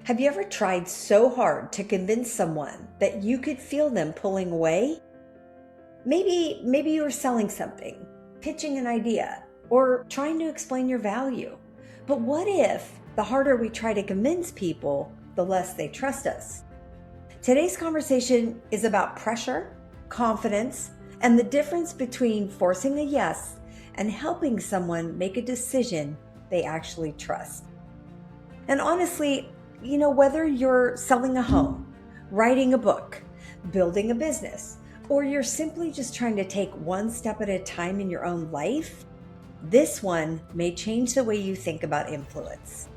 Have you ever tried so hard to convince someone that you could feel them pulling away? Maybe you were selling something, pitching an idea, or trying to explain your value. But what if the harder we try to convince people, the less they trust us? Today's conversation is about pressure, confidence, and the difference between forcing a yes and helping someone make a decision they actually trust. And honestly, whether you're selling a home, writing a book, building a business, or you're simply just trying to take one step at a time in your own life, this one may change the way you think about influence.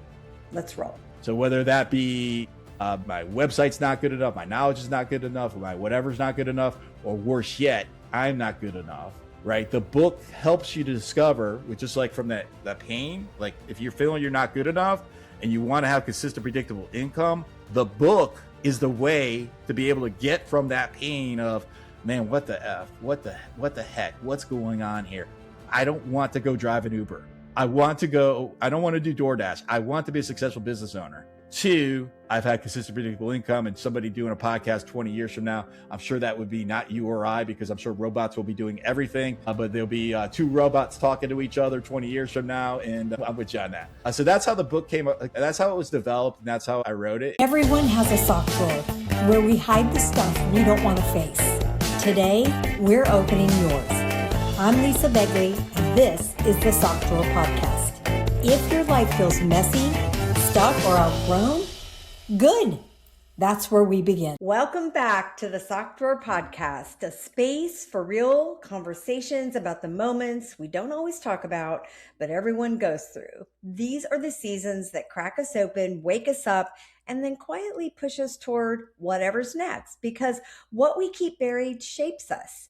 Let's roll. So whether that be my website's not good enough, my knowledge is not good enough, or my whatever's not good enough, or worse yet, I'm not good enough, right? The book helps you to discover, which is like from that pain, like if you're feeling you're not good enough and you want to have consistent, predictable income, the book is the way to be able to get from that pain of, man, what the F, what the heck, what's going on here? I don't want to go drive an Uber. I don't want to do DoorDash. I want to be a successful business owner. 2, I've had consistent, predictable income, and somebody doing a podcast 20 years from now, I'm sure that would be not you or I, because I'm sure robots will be doing everything, but there'll be 2 robots talking to each other 20 years from now, and I'm with you on that. So that's how the book came up. That's how it was developed, and that's how I wrote it. Everyone has a sock drawer where we hide the stuff we don't want to face. Today, we're opening yours. I'm Lisa Begley, and this is the Sock Drawer Podcast. If your life feels messy, stuck, or outgrown, good. That's where we begin. Welcome back to the Sock Drawer Podcast, a space for real conversations about the moments we don't always talk about, but everyone goes through. These are the seasons that crack us open, wake us up, and then quietly push us toward whatever's next, because what we keep buried shapes us.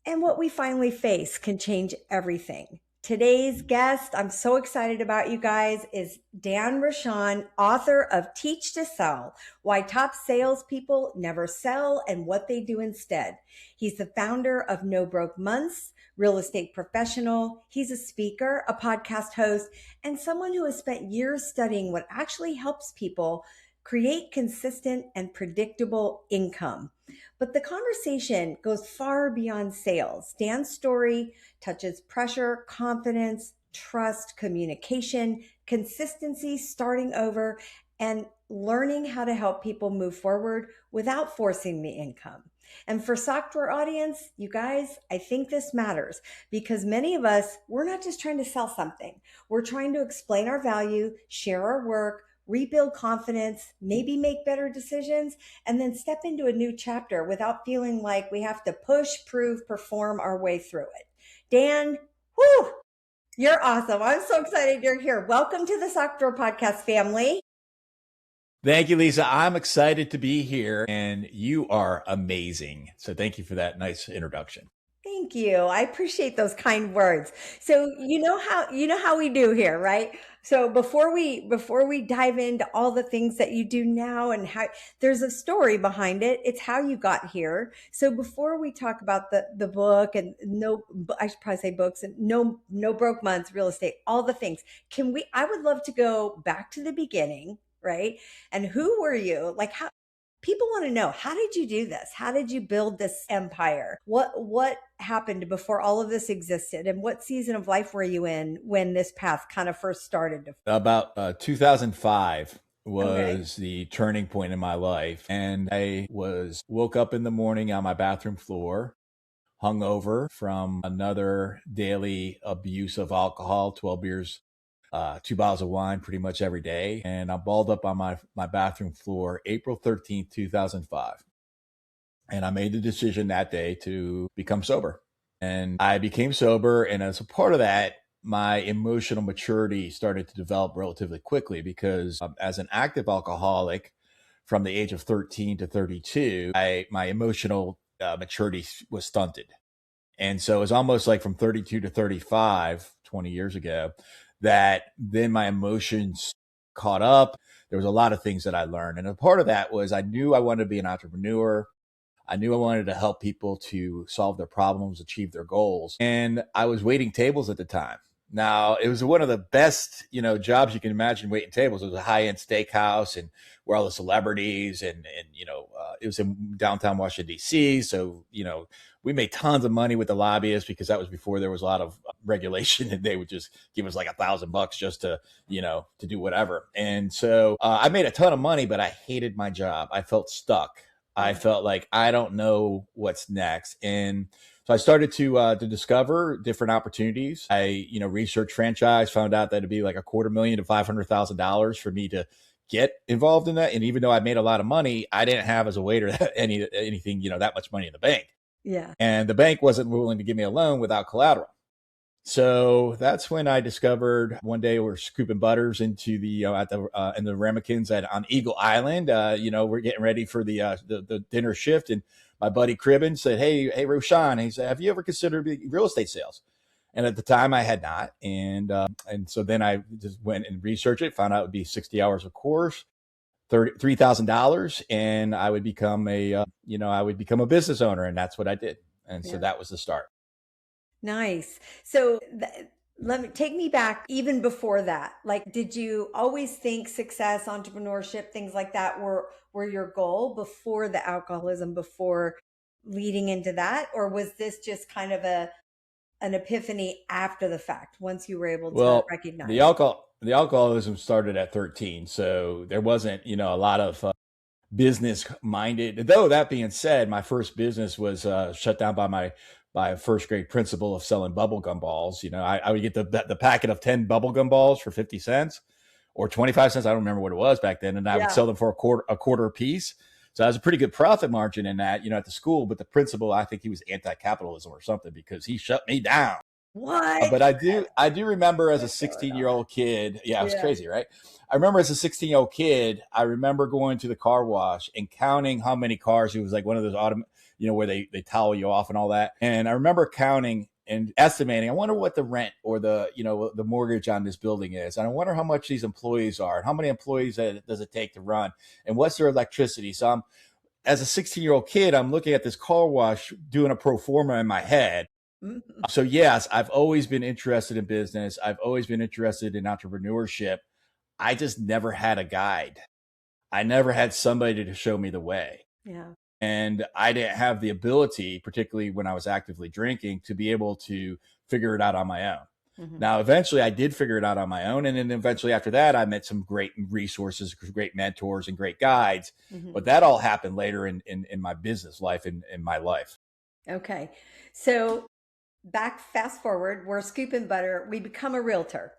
And what we finally face can change everything. Today's guest, I'm so excited about, you guys, is Dan Rochon, author of Teach to Sell: Why Top Salespeople Never Sell and What They Do Instead. He's the founder of No Broke Months, real estate professional. He's a speaker, a podcast host, and someone who has spent years studying what actually helps people create consistent and predictable income. But the conversation goes far beyond sales. Dan's story touches pressure, confidence, trust, communication, consistency, starting over, and learning how to help people move forward without forcing the income. And for Sock Drawer audience, you guys, I think this matters because many of us, we're not just trying to sell something. We're trying to explain our value, share our work, rebuild confidence, maybe make better decisions, and then step into a new chapter without feeling like we have to push, prove, perform our way through it. Dan, you're awesome. I'm so excited you're here. Welcome to the Sock Drawer Podcast family. Thank you, Lisa. I'm excited to be here, and you are amazing. So thank you for that nice introduction. Thank you. I appreciate those kind words. So you know how we do here, right? So before we dive into all the things that you do now and how there's a story behind it, it's how you got here. So before we talk about the book and I should probably say books and no broke months, real estate, all the things, I would love to go back to the beginning, right? And who were you? Like, how people want to know, how did you do this? How did you build this empire? What happened before all of this existed? And what season of life were you in when this path kind of first started? About 2005 was the turning point in my life. And I woke up in the morning on my bathroom floor, hungover from another daily abuse of alcohol, 12 beers, 2 bottles of wine pretty much every day. And I balled up on my bathroom floor April 13th, 2005. And I made the decision that day to become sober. And I became sober. And as a part of that, my emotional maturity started to develop relatively quickly because as an active alcoholic from the age of 13 to 32, my emotional maturity was stunted. And so it was almost like from 32 to 35, 20 years ago, that then my emotions caught up. There was a lot of things that I learned. And a part of that was I knew I wanted to be an entrepreneur. I knew I wanted to help people to solve their problems, achieve their goals. And I was waiting tables at the time. Now, it was one of the best, jobs you can imagine, waiting tables. It was a high-end steakhouse and where all the celebrities it was in downtown Washington, D.C. So, we made tons of money with the lobbyists because that was before there was a lot of regulation, and they would just give us like $1,000 just to do whatever. And so I made a ton of money, but I hated my job. I felt stuck. I felt like I don't know what's next. And so I started to discover different opportunities. I, researched franchise, found out that it'd be like $250,000 to $500,000 for me to get involved in that. And even though I made a lot of money, I didn't have as a waiter anything, that much money in the bank. Yeah. And the bank wasn't willing to give me a loan without collateral. So that's when I discovered one day we're scooping butters into the in the ramekins on Eagle Island. We're getting ready for the dinner shift, and my buddy Cribbin said, "Hey, Rochon," he said, "Have you ever considered real estate sales?" And at the time, I had not, and so then I just went and researched it, found out it would be 60 hours of course, $3,000, and I would become a business owner, and that's what I did, and so that was the start. Nice. So take me back even before that. Like, did you always think success, entrepreneurship, things like that were your goal before the alcoholism, before leading into that? Or was this just kind of an epiphany after the fact, once you were able to recognize the alcoholism started at 13. So there wasn't, a lot of business minded. Though that being said, my first business was shut down by a first grade principal of selling bubblegum balls. I would get the packet of 10 bubblegum balls for 50 cents or 25 cents. I don't remember what it was back then. And I would sell them for a quarter a piece. So that was a pretty good profit margin in that, at the school. But the principal, I think he was anti-capitalism or something because he shut me down. What? But I do remember as a 16-year-old kid. Yeah, it was crazy, right? I remember as a 16-year-old kid, I remember going to the car wash and counting how many cars. It was like one of those where they towel you off and all that. And I remember counting and estimating, I wonder what the rent or the mortgage on this building is. And I wonder how much these employees are and how many employees does it take to run and what's their electricity. So as a 16-year-old kid, I'm looking at this car wash doing a pro forma in my head. Mm-hmm. So yes, I've always been interested in business. I've always been interested in entrepreneurship. I just never had a guide. I never had somebody to show me the way. Yeah. And I didn't have the ability, particularly when I was actively drinking, to be able to figure it out on my own. Mm-hmm. Now, eventually I did figure it out on my own. And then eventually after that, I met some great resources, great mentors and great guides. Mm-hmm. But that all happened later in my business life, in my life. Okay. So fast forward, we're scooping butter. We become a realtor.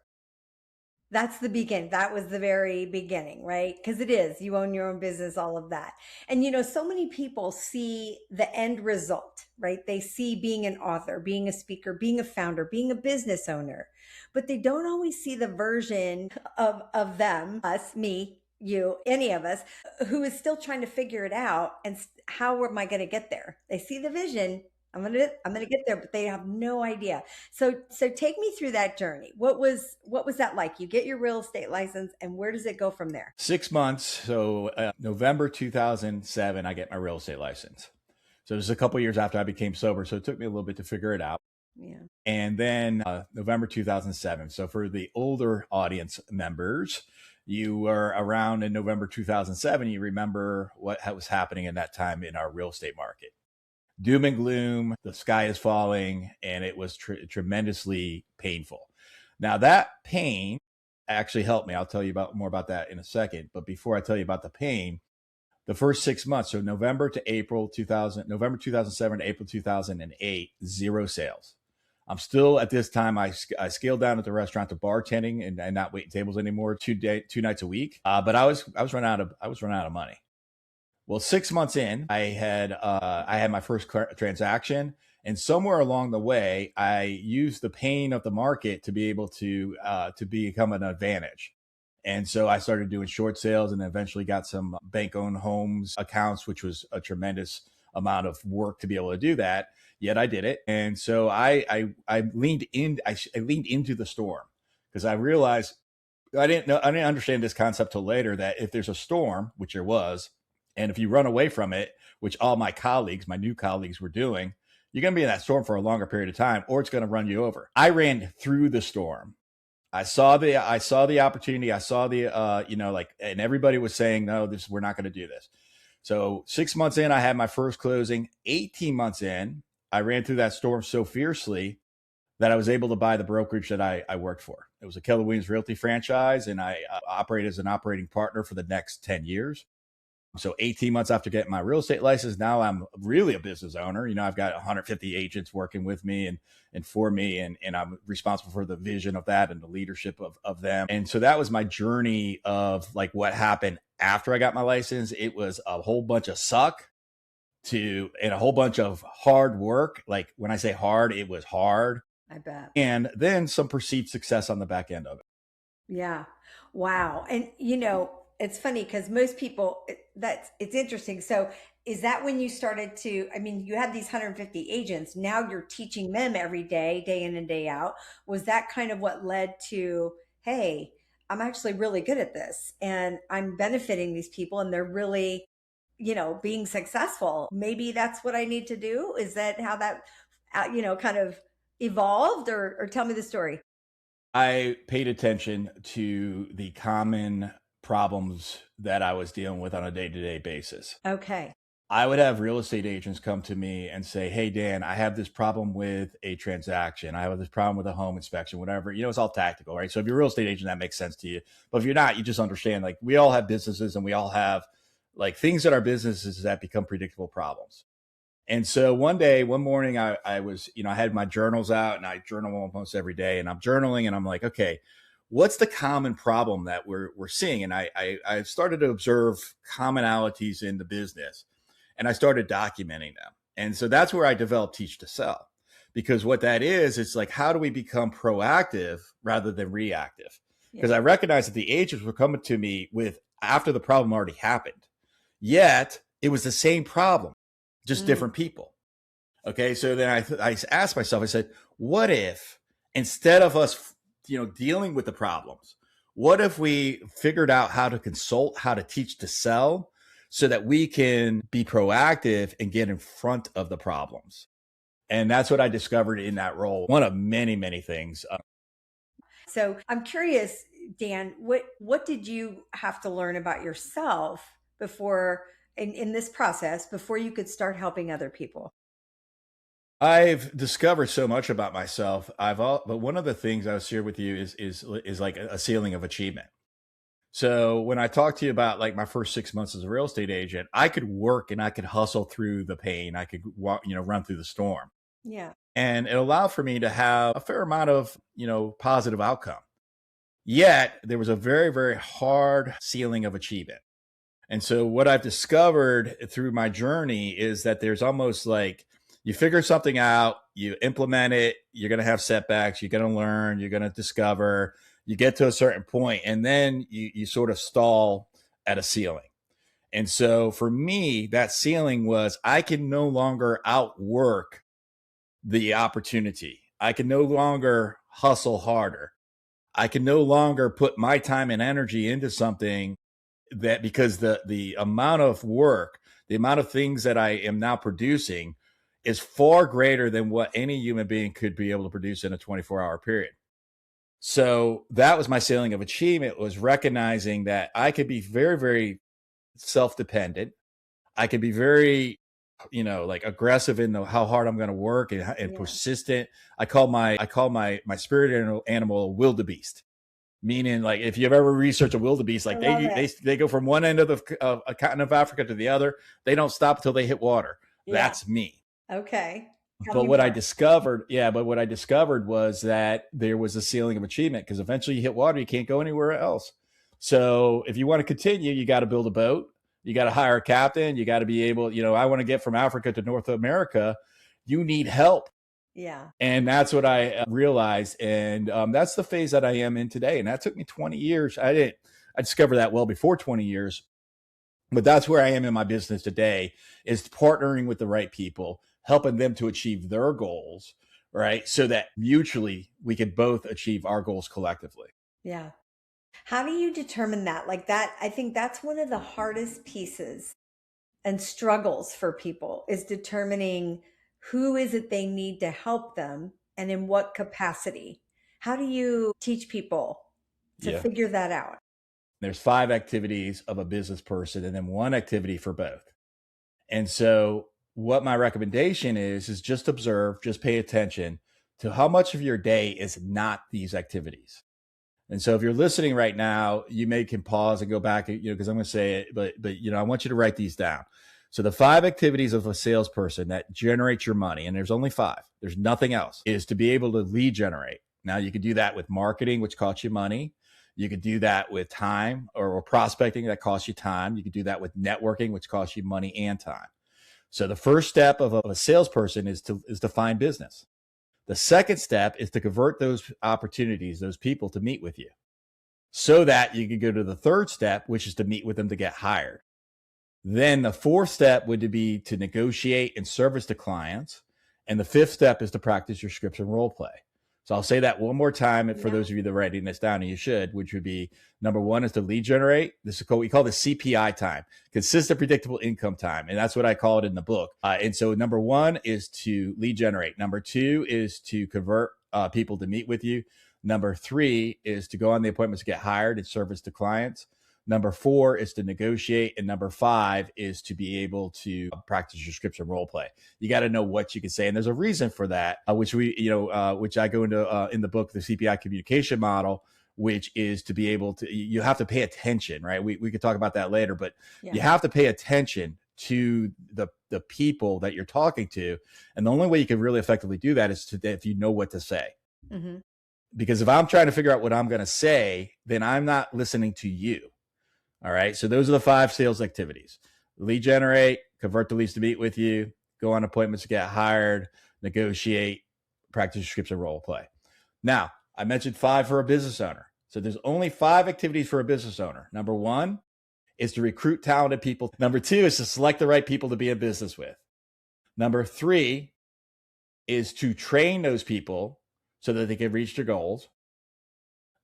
That's the beginning. That was the very beginning, right? Because it is, you own your own business, all of that. And, so many people see the end result, right? They see being an author, being a speaker, being a founder, being a business owner, but they don't always see the version of them, us, me, you, any of us, who is still trying to figure it out. And how am I going to get there? They see the vision. I'm gonna get there, but they have no idea. So take me through that journey. What was that like? You get your real estate license, and where does it go from there? 6 months. So November 2007, I get my real estate license. So it was a couple of years after I became sober. So it took me a little bit to figure it out. Yeah. And then November 2007. So for the older audience members, you were around in November 2007. You remember what was happening in that time in our real estate market. Doom and gloom, the sky is falling, and it was tremendously painful. Now that pain actually helped me. I'll tell you more about that in a second. But before I tell you about the pain, the first 6 months, so November 2007 to April 2008, 0 sales. I'm still at this time, I scaled down at the restaurant to bartending and not waiting tables anymore, 2 nights a week. But I was running out of money. Well, 6 months in, I had my first transaction, and somewhere along the way, I used the pain of the market to be able to become an advantage. And so I started doing short sales, and eventually got some bank-owned homes accounts, which was a tremendous amount of work to be able to do that. Yet I did it, and so I leaned into the storm because I realized I didn't understand this concept till later, that if there's a storm, which there was, and if you run away from it, which all my new colleagues were doing, you're going to be in that storm for a longer period of time, or it's going to run you over. I ran through the storm. I saw the opportunity. I saw the, and everybody was saying, no, we're not going to do this. So 6 months in, I had my first closing. 18 months in, I ran through that storm so fiercely that I was able to buy the brokerage that I worked for. It was a Keller Williams Realty franchise, and I operated as an operating partner for the next 10 years. So 18 months after getting my real estate license, now I'm really a business owner. I've got 150 agents working with me and for me, and I'm responsible for the vision of that and the leadership of them. And so that was my journey of like what happened after I got my license. It was a whole bunch of suck and a whole bunch of hard work. Like when I say hard, it was hard. I bet. And then some perceived success on the back end of it. Yeah. Wow. And it's funny because most people, it's interesting. So is that when you started to, you had these 150 agents, now you're teaching them every day, day in and day out. Was that kind of what led to, hey, I'm actually really good at this and I'm benefiting these people and they're really, being successful. Maybe that's what I need to do. Is that how that, kind of evolved, or tell me the story? I paid attention to the common problems that I was dealing with on a day-to-day basis. Okay. I would have real estate agents come to me and say, hey, Dan, I have this problem with a transaction. I have this problem with a home inspection, whatever. It's all tactical, right? So if you're a real estate agent, that makes sense to you. But if you're not, you just understand, like, we all have businesses and we all have like things in our businesses that become predictable problems. And so one morning, I was, I had my journals out and I journal almost every day, and I'm journaling and I'm like, okay, what's the common problem that we're seeing? And I started to observe commonalities in the business, and I started documenting them. And so that's where I developed Teach to Sell, because what that is, it's like, how do we become proactive rather than reactive? Because I recognized that the agents were coming to me with after the problem already happened, yet it was the same problem, just different people. Okay. So then I asked myself, I said, what if instead of us, dealing with the problems, what if we figured out how to consult, how to teach to sell so that we can be proactive and get in front of the problems? And that's what I discovered in that role. One of many, many things. So I'm curious, Dan, what did you have to learn about yourself before in this process before you could start helping other people? I've discovered so much about myself. But one of the things I'll share with you is like a ceiling of achievement. So when I talk to you about like my first 6 months as a real estate agent, I could work and I could hustle through the pain. I could walk, run through the storm. Yeah. And it allowed for me to have a fair amount of, positive outcome. Yet there was a very, very hard ceiling of achievement. And so what I've discovered through my journey is that there's almost like you figure something out, you implement it, you're going to have setbacks, you're going to learn, you're going to discover, you get to a certain point, and then you sort of stall at a ceiling. And so for me, that ceiling was I can no longer outwork the opportunity. I can no longer hustle harder. I can no longer put my time and energy into something that, because the amount of work, the amount of things that I am now producing is far greater than what any human being could be able to produce in a 24-hour period. So that was my ceiling of achievement, was recognizing that I could be very, very self-dependent. I could be very, like aggressive in how hard I'm going to work and persistent. I call my spirit animal wildebeest. Meaning, like, if you've ever researched a wildebeest, like they go from one end of the continent of Africa to the other. They don't stop until they hit water. Yeah. That's me. Okay. But what I discovered was that there was a ceiling of achievement, because eventually you hit water, you can't go anywhere else. So if you want to continue, you got to build a boat. You got to hire a captain. You got to be able, I want to get from Africa to North America. You need help. Yeah. And that's what I realized. And that's the phase that I am in today. And that took me 20 years. I discovered that well before 20 years. But that's where I am in my business today, is partnering with the right people, helping them to achieve their goals, right? So that mutually we can both achieve our goals collectively. Yeah. How do you determine that? Like that, I think that's one of the hardest pieces and struggles for people, is determining who is it they need to help them, and in what capacity? How do you teach people to figure that out? There's 5 activities of a business person and then 1 activity for both. And so what my recommendation is just observe, just pay attention to how much of your day is not these activities. And so if you're listening right now, you can pause and go back, because I'm going to say it, but I want you to write these down. So the 5 activities of a salesperson that generate your money, and there's only 5, there's nothing else, is to be able to lead generate. Now you could do that with marketing, which costs you money. You could do that with time or prospecting that costs you time. You could do that with networking, which costs you money and time. So the first step of a salesperson is to find business. The second step is to convert those opportunities, those people, to meet with you so that you can go to the third step, which is to meet with them to get hired. Then the 4th step would be to negotiate and service the clients. And the 5th step is to practice your scripts and role play. So I'll say that one more time for those of you that are writing this down, and you should, which would be number 1 is to lead generate. This is we call this CPI time, consistent predictable income time. And that's what I call it in the book. And so number 1 is to lead generate. Number 2 is to convert people to meet with you. Number 3 is to go on the appointments to get hired and service the clients. Number 4 is to negotiate. And number 5 is to be able to practice your scripts and role play. You got to know what you can say. And there's a reason for that, which I go into in the book, the CPI communication model, which is to be able to, you have to pay attention, right? We could talk about that later, but you have to pay attention to the people that you're talking to. And the only way you can really effectively do that is if you know what to say. Mm-hmm. Because if I'm trying to figure out what I'm going to say, then I'm not listening to you. All right. So those are the 5 sales activities: lead generate, convert the leads to meet with you, go on appointments to get hired, negotiate, practice your scripts and role play. Now, I mentioned 5 for a business owner. So there's only 5 activities for a business owner. Number 1 is to recruit talented people. Number 2 is to select the right people to be in business with. Number 3 is to train those people so that they can reach their goals.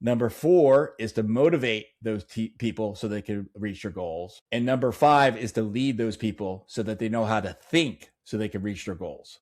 Number 4 is to motivate those people so they can reach their goals. And number 5 is to lead those people so that they know how to think so they can reach their goals.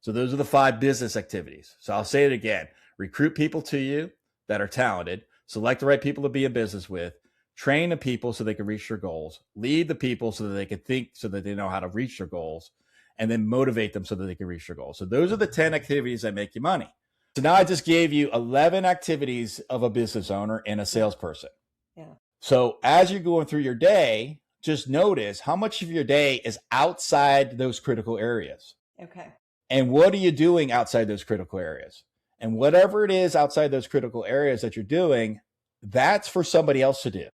So those are the 5 business activities. So I'll say it again: recruit people to you that are talented, select the right people to be in business with, train the people so they can reach their goals, lead the people so that they can think so that they know how to reach their goals, and then motivate them so that they can reach their goals. So those are the 10 activities that make you money. So now I just gave you 11 activities of a business owner and a salesperson. Yeah. So as you're going through your day, just notice how much of your day is outside those critical areas. Okay. And what are you doing outside those critical areas? And whatever it is outside those critical areas that you're doing, that's for somebody else to do.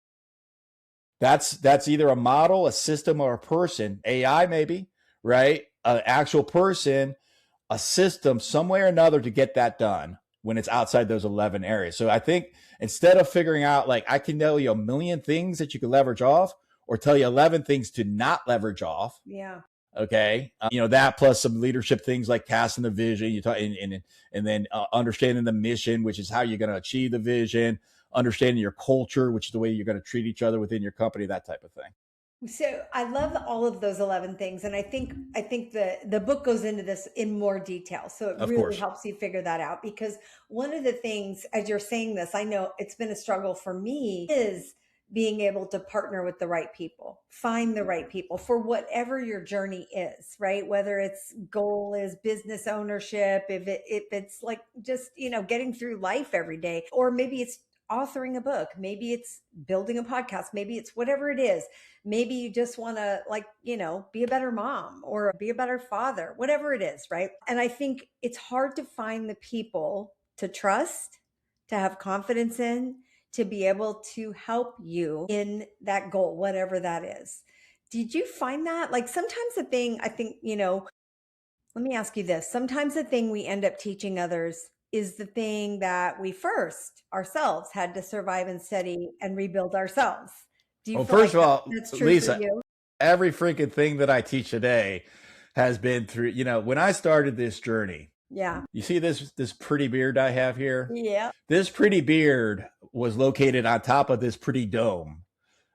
That's either a model, a system, or a person, AI maybe, right? An actual person, a system, some way or another to get that done when it's outside those 11 areas. So I think instead of figuring out, like, I can tell you a million things that you can leverage off, or tell you 11 things to not leverage off. Yeah. Okay. That plus some leadership things like casting the vision, you talk, and then understanding the mission, which is how you're going to achieve the vision, understanding your culture, which is the way you're going to treat each other within your company, that type of thing. So I love all of those 11 things. And I think the book goes into this in more detail. So it really helps you figure that out, because one of the things, as you're saying this, I know it's been a struggle for me, is being able to partner with the right people, find the right people for whatever your journey is, right? Whether it's goal is business ownership, if it's like just, getting through life every day, or maybe it's authoring a book, maybe it's building a podcast, maybe it's whatever it is. Maybe you just want to be a better mom or be a better father, whatever it is, right? And I think it's hard to find the people to trust, to have confidence in, to be able to help you in that goal, whatever that is. Did you find that? Like, sometimes the thing, I think, let me ask you this. Sometimes the thing we end up teaching others is the thing that we first ourselves had to survive and study and rebuild ourselves. Do you feel first like of all, that's true, Lisa, for you? Every freaking thing that I teach today has been through, when I started this journey. Yeah. You see this pretty beard I have here? Yeah. This pretty beard was located on top of this pretty dome.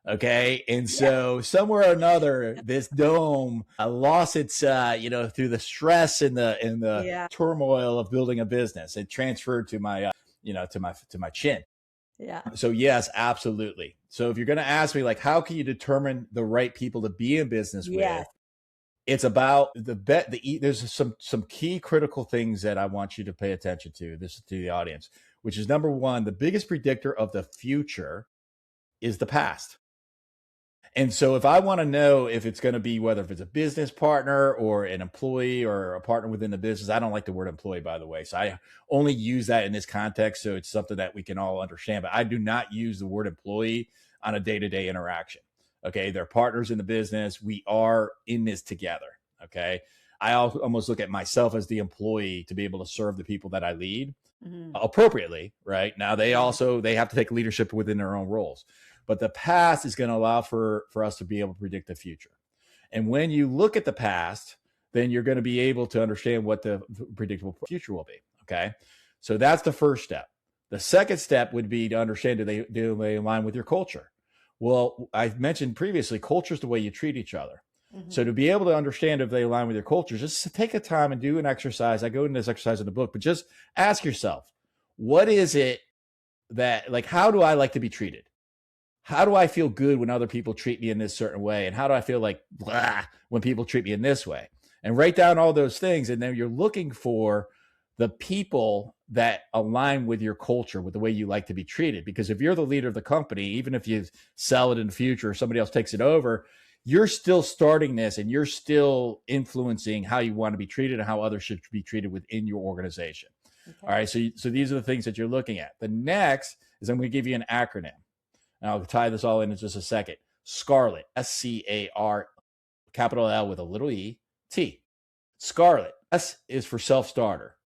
Okay. And so somewhere or another, this dome lost its, through the stress and the turmoil of building a business. It transferred to my, to my chin. Yeah. So yes, absolutely. So if you're going to ask me, like, how can you determine the right people to be in business with? It's about there's some key critical things that I want you to pay attention to the audience, which is number one, the biggest predictor of the future is the past. And so if I want to know if it's going to be, whether if it's a business partner or an employee or a partner within the business, I don't like the word employee, by the way. So I only use that in this context. So it's something that we can all understand, but I do not use the word employee on a day-to-day interaction. Okay. They're partners in the business. We are in this together. Okay. I almost look at myself as the employee to be able to serve the people that I lead appropriately. Right now, they have to take leadership within their own roles. But the past is going to allow for us to be able to predict the future. And when you look at the past, then you're going to be able to understand what the predictable future will be. Okay. So that's the first step. The second step would be to understand, do they align with your culture? Well, I mentioned previously, culture is the way you treat each other. So to be able to understand if they align with your culture, just take a time and do an exercise. I go into this exercise in the book, but just ask yourself, what is it that, like, how do I like to be treated? How do I feel good when other people treat me in this certain way? And how do I feel like blah when people treat me in this way? And write down all those things. And then you're looking for the people that align with your culture, with the way you like to be treated. Because if you're the leader of the company, even if you sell it in the future or somebody else takes it over, you're still starting this and you're still influencing how you want to be treated and how others should be treated within your organization. Okay. All right. So these are the things that you're looking at. The next is I'm going to give you an acronym. And I'll tie this all in just a second. SCARLET, SCAR, capital L with a little E, T. SCARLET. S is for self-starter.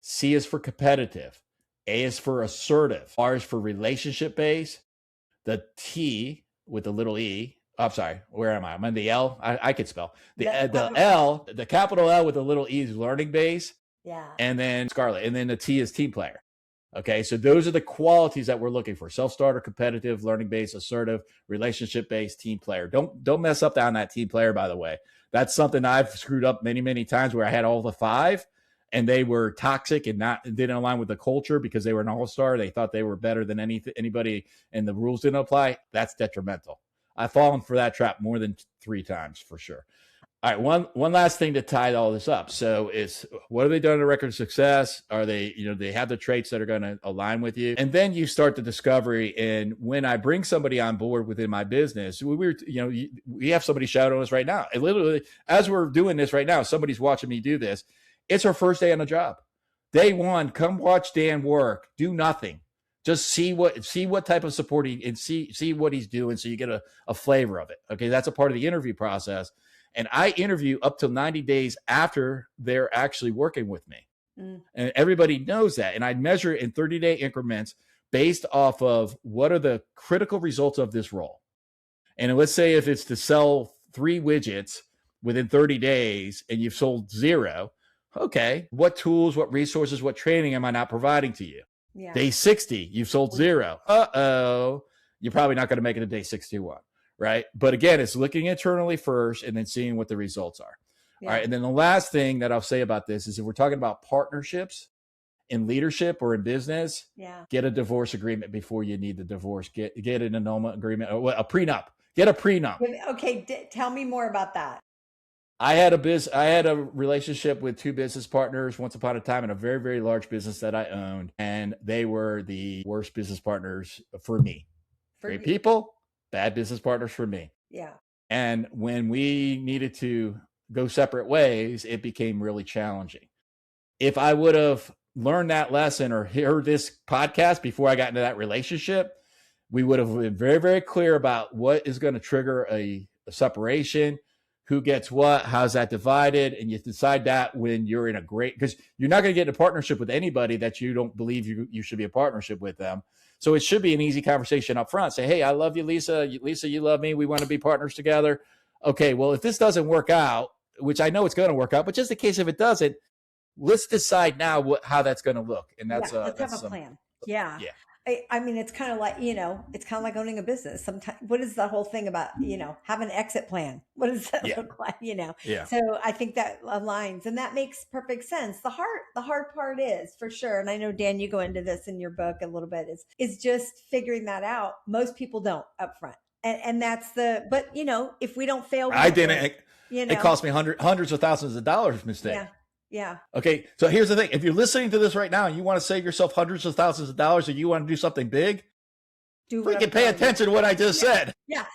C is for competitive. A is for assertive. R is for relationship-based. The T with a little E. I'm sorry, where am I? I'm on the L. I could spell. The L, the capital L with a little E is learning-based. Yeah. And then SCARLET. And then the T is team player. Okay, so those are the qualities that we're looking for: self-starter, competitive, learning-based, assertive, relationship-based, team player. Don't mess up on that team player, by the way. That's something I've screwed up many, many times, where I had all the five and they were toxic and didn't align with the culture because they were an all-star. They thought they were better than anybody and the rules didn't apply. That's detrimental. I've fallen for that trap more than 3 times for sure. All right, one last thing to tie all this up. So it's, what have they done to record success? Are they, they have the traits that are going to align with you? And then you start the discovery. And when I bring somebody on board within my business, we have somebody shouting at us right now. And literally, as we're doing this right now, somebody's watching me do this. It's her first day on the job. Day one, come watch Dan work. Do nothing. Just see what type of support and see what he's doing, so you get a flavor of it. Okay, that's a part of the interview process. And I interview up to 90 days after they're actually working with me. And everybody knows that. And I measure it in 30-day increments based off of what are the critical results of this role. And let's say if it's to sell 3 widgets within 30 days and you've sold 0, okay, what tools, what resources, what training am I not providing to you? Yeah. Day 60, you've sold 0. Uh-oh, you're probably not going to make it to day 61. Right. But again, it's looking internally first and then seeing what the results are. Yeah. All right. And then the last thing that I'll say about this is, if we're talking about partnerships in leadership or in business, get a divorce agreement before you need the divorce. Get an annulment agreement or a prenup. Get a prenup. Okay. Tell me more about that. I had a relationship with 2 business partners once upon a time in a very, very large business that I owned. And they were the worst business partners for me. Great people. Bad business partners for me. Yeah. And when we needed to go separate ways, it became really challenging. If I would have learned that lesson or heard this podcast before I got into that relationship, we would have been very, very clear about what is going to trigger a separation, who gets what, how's that divided. And you decide that when you're in because you're not going to get in a partnership with anybody that you don't believe you should be a partnership with them. So it should be an easy conversation up front. Say, hey, I love you, Lisa. Lisa, you love me. We want to be partners together. Okay, well, if this doesn't work out, which I know it's going to work out, but just in case if it doesn't, let's decide now how that's going to look. And let's have a plan. Yeah. I mean, it's kind of like, it's kind of like owning a business. Sometimes, what is the whole thing about, have an exit plan? What does that Yeah. look like, Yeah. So I think that aligns, and that makes perfect sense. The hard part is, for sure. And I know, Dan, you go into this in your book a little bit, is just figuring that out. Most people don't up front. And that's but if we don't fail, we I don't didn't. learn, It cost me hundreds of thousands of dollars mistake. Yeah. Yeah. Okay. So here's the thing. If you're listening to this right now and you want to save yourself hundreds of thousands of dollars and you want to do something big, freaking pay attention to what I just said. Yeah.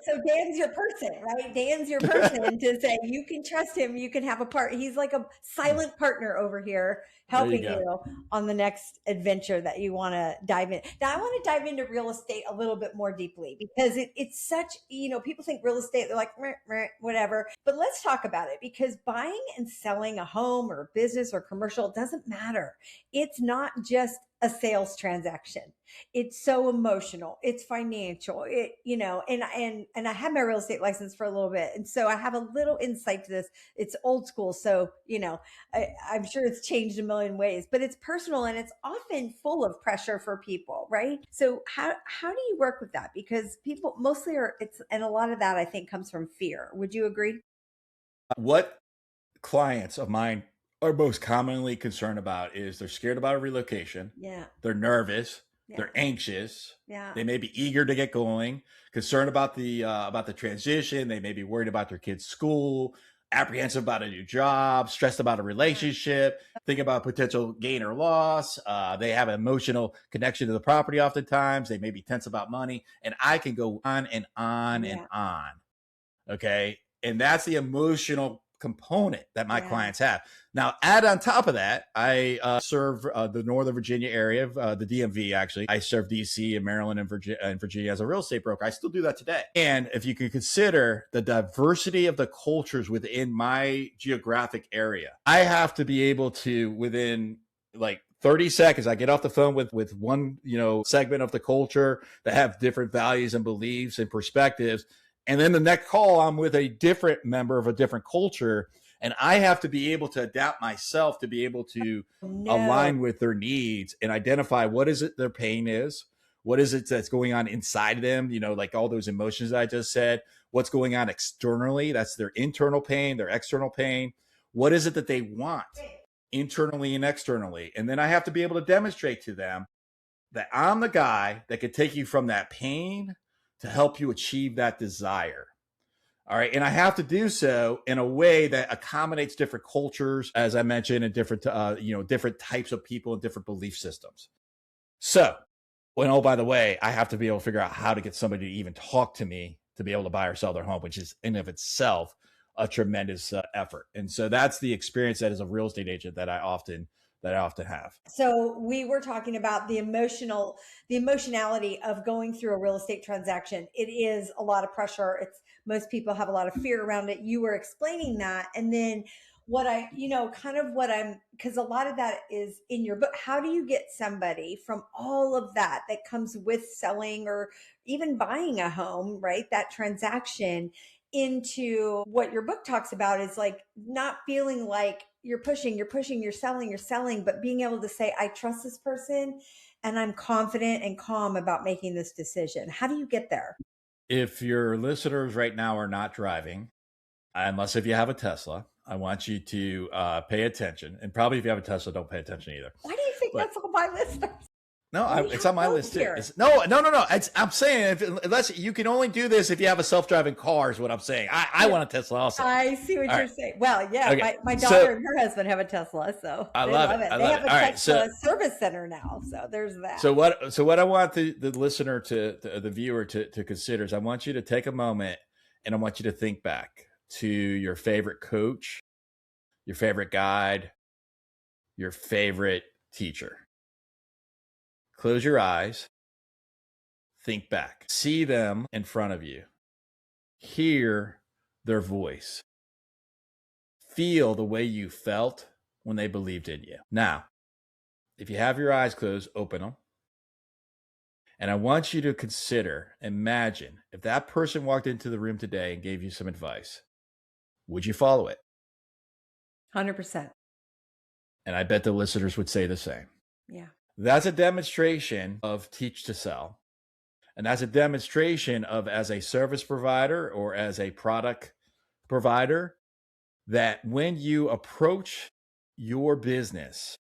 So Dan's your person, right? Dan's your person to say you can trust him. You can have a part. He's like a silent partner over here helping you on the next adventure that you want to dive in. Now, I want to dive into real estate a little bit more deeply because it's such, people think real estate, they're like, meh, meh, whatever. But let's talk about it, because buying and selling a home or a business or commercial, it doesn't matter. It's not just a sales transaction. It's so emotional. It's financial. And I had my real estate license for a little bit. And so I have a little insight to this. It's old school. So, I'm sure it's changed a million ways, but it's personal and it's often full of pressure for people, right? So how do you work with that? Because people mostly and a lot of that I think comes from fear. Would you agree? What clients of mine are most commonly concerned about is they're scared about a relocation. Yeah. They're nervous. Yeah. They're anxious. Yeah. They may be eager to get going, concerned about the transition. They may be worried about their kids' school, apprehensive about a new job, stressed about a relationship, thinking about potential gain or loss. They have an emotional connection to the property oftentimes. They may be tense about money. And I can go on and on and on. Okay. And that's the emotional component that my clients have. Now, add on top of that, I serve the Northern Virginia area of the DMV, actually. I serve DC and Maryland and Virginia as a real estate broker. I still do that today. And if you could consider the diversity of the cultures within my geographic area, I have to be able to, within like 30 seconds, I get off the phone with one, segment of the culture that have different values and beliefs and perspectives. And then the next call, I'm with a different member of a different culture. And I have to be able to adapt myself to be able to align with their needs and identify what is it their pain is. What is it that's going on inside of them? Like all those emotions that I just said, what's going on externally? That's their internal pain, their external pain. What is it that they want internally and externally? And then I have to be able to demonstrate to them that I'm the guy that could take you from that pain to help you achieve that desire. All right. And I have to do so in a way that accommodates different cultures, as I mentioned, and different types of people and different belief systems. So, oh, by the way, I have to be able to figure out how to get somebody to even talk to me to be able to buy or sell their home, which is in of itself a tremendous effort. And so that's the experience that as a real estate agent that I often have. So we were talking about the emotionality of going through a real estate transaction. It is a lot of pressure. Most people have a lot of fear around it. You were explaining that. And then because a lot of that is in your book. How do you get somebody from all of that comes with selling or even buying a home, right? That transaction into what your book talks about is like not feeling like you're pushing, you're selling, but being able to say, I trust this person and I'm confident and calm about making this decision. How do you get there? If your listeners right now are not driving, unless if you have a Tesla, I want you to pay attention. And probably if you have a Tesla, don't pay attention either. Why do you think that's all my listeners? No, it's on my list too. No. I'm saying unless you can only do this if you have a self-driving car is what I'm saying. I want a Tesla also. I see what you're saying. Well, yeah, okay. My daughter and her husband have a Tesla, so I love it. They have a Tesla service center now, so there's that. So what I want the listener the viewer to consider is I want you to take a moment and I want you to think back to your favorite coach, your favorite guide, your favorite teacher. Close your eyes, think back, see them in front of you, hear their voice, feel the way you felt when they believed in you. Now, if you have your eyes closed, open them. And I want you to imagine if that person walked into the room today and gave you some advice, would you follow it? 100%. And I bet the listeners would say the same. Yeah. That's a demonstration of teach to sell. And that's a demonstration of, as a service provider or as a product provider, that when you approach your business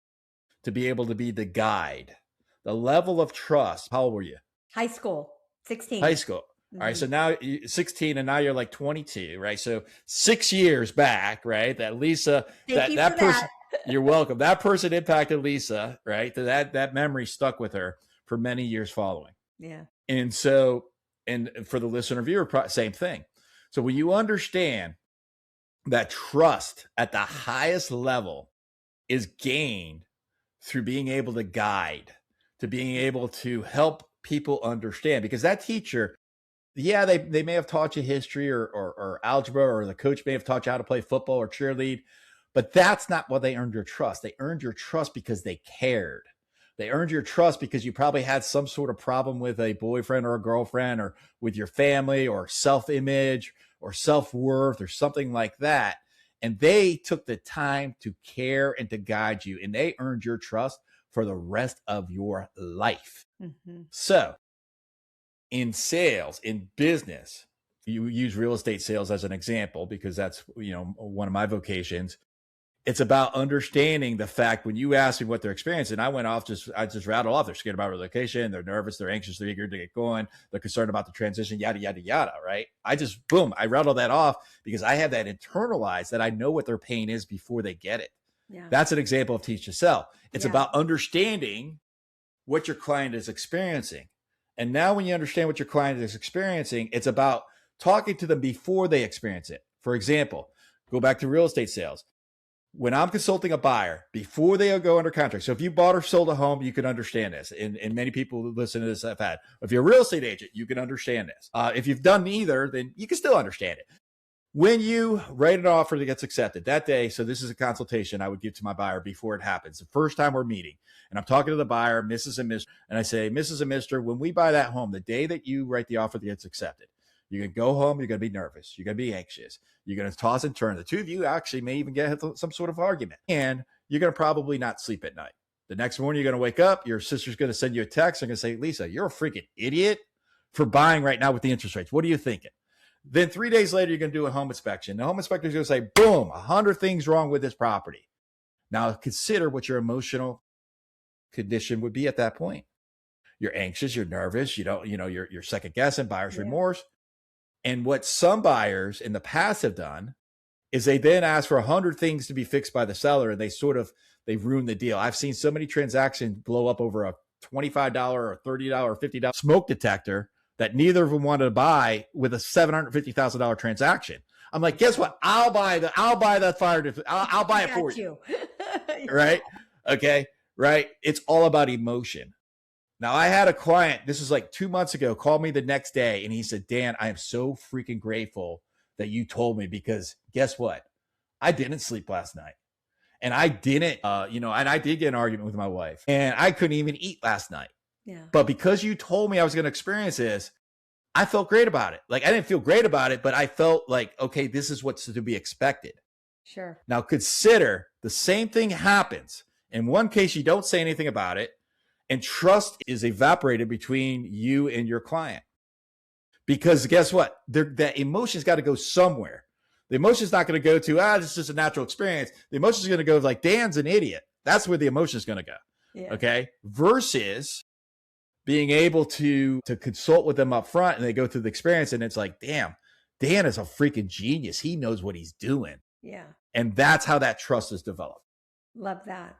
to be able to be the guide, the level of trust. How old were you? High school, 16. High school. All right. So now 16 and now you're like 22, right? So 6 years back, right? That Lisa, that person, you're welcome. That person impacted Lisa, right? That memory stuck with her for many years following. Yeah. And so, and for the listener viewer, same thing. So when you understand that trust at the highest level is gained through being able to guide, to being able to help people understand, because that teacher, yeah, they may have taught you history or algebra, or the coach may have taught you how to play football or cheerlead, but that's not what they earned your trust. They earned your trust because they cared. They earned your trust because you probably had some sort of problem with a boyfriend or a girlfriend, or with your family, or self-image or self-worth or something like that. And they took the time to care and to guide you, and they earned your trust for the rest of your life. Mm-hmm. So in sales, in business, you use real estate sales as an example because that's, one of my vocations. It's about understanding the fact when you ask me what they're experiencing, I just rattle off. They're scared about relocation. They're nervous. They're anxious. They're eager to get going. They're concerned about the transition, yada, yada, yada, right? I rattle that off because I have that internalized, that I know what their pain is before they get it. Yeah. That's an example of teach to sell. It's about understanding what your client is experiencing. And now when you understand what your client is experiencing, it's about talking to them before they experience it. For example, go back to real estate sales. When I'm consulting a buyer before they go under contract. So if you bought or sold a home, you can understand this. And many people who listen to this have had. If you're a real estate agent, you can understand this. If you've done neither, then you can still understand it. When you write an offer that gets accepted that day, so this is a consultation I would give to my buyer before it happens. The first time we're meeting, and I'm talking to the buyer, Mrs. and Mr. And I say, Mrs. and Mr., when we buy that home, the day that you write the offer that gets accepted, you're going to go home, you're going to be nervous, you're going to be anxious, you're going to toss and turn. The two of you actually may even get some sort of argument, and you're going to probably not sleep at night. The next morning, you're going to wake up, your sister's going to send you a text and going to say, Lisa, you're a freaking idiot for buying right now with the interest rates. What are you thinking? Then 3 days later, you're going to do a home inspection. The home inspector is going to say, boom, 100 things wrong with this property. Now consider what your emotional condition would be at that point. You're anxious, you're nervous, you're second guessing, buyer's remorse. And what some buyers in the past have done is they then ask for 100 things to be fixed by the seller, and they've ruined the deal. I've seen so many transactions blow up over a $25 or $30 or $50 smoke detector that neither of them wanted to buy with a $750,000 transaction. I'm like, guess what? I'll buy the fire. I'll buy it for you. Right? Okay. Right. It's all about emotion. Now, I had a client, this is like 2 months ago, called me the next day, and he said, Dan, I am so freaking grateful that you told me, because guess what? I didn't sleep last night. And I didn't, and I did get an argument with my wife, and I couldn't even eat last night. Yeah. But because you told me I was going to experience this, I felt great about it. Like, I didn't feel great about it, but I felt like, okay, this is what's to be expected. Sure. Now consider the same thing happens. In one case, you don't say anything about it, and trust is evaporated between you and your client. Because guess what? That emotion's got to go somewhere. The emotion's not going to go to, this is just a natural experience. The emotion's going to go like, Dan's an idiot. That's where the emotion's going to go. Yeah. Okay. Versus being able to consult with them up front, and they go through the experience, and it's like, damn, Dan is a freaking genius. He knows what he's doing. Yeah. And that's how that trust is developed. Love that.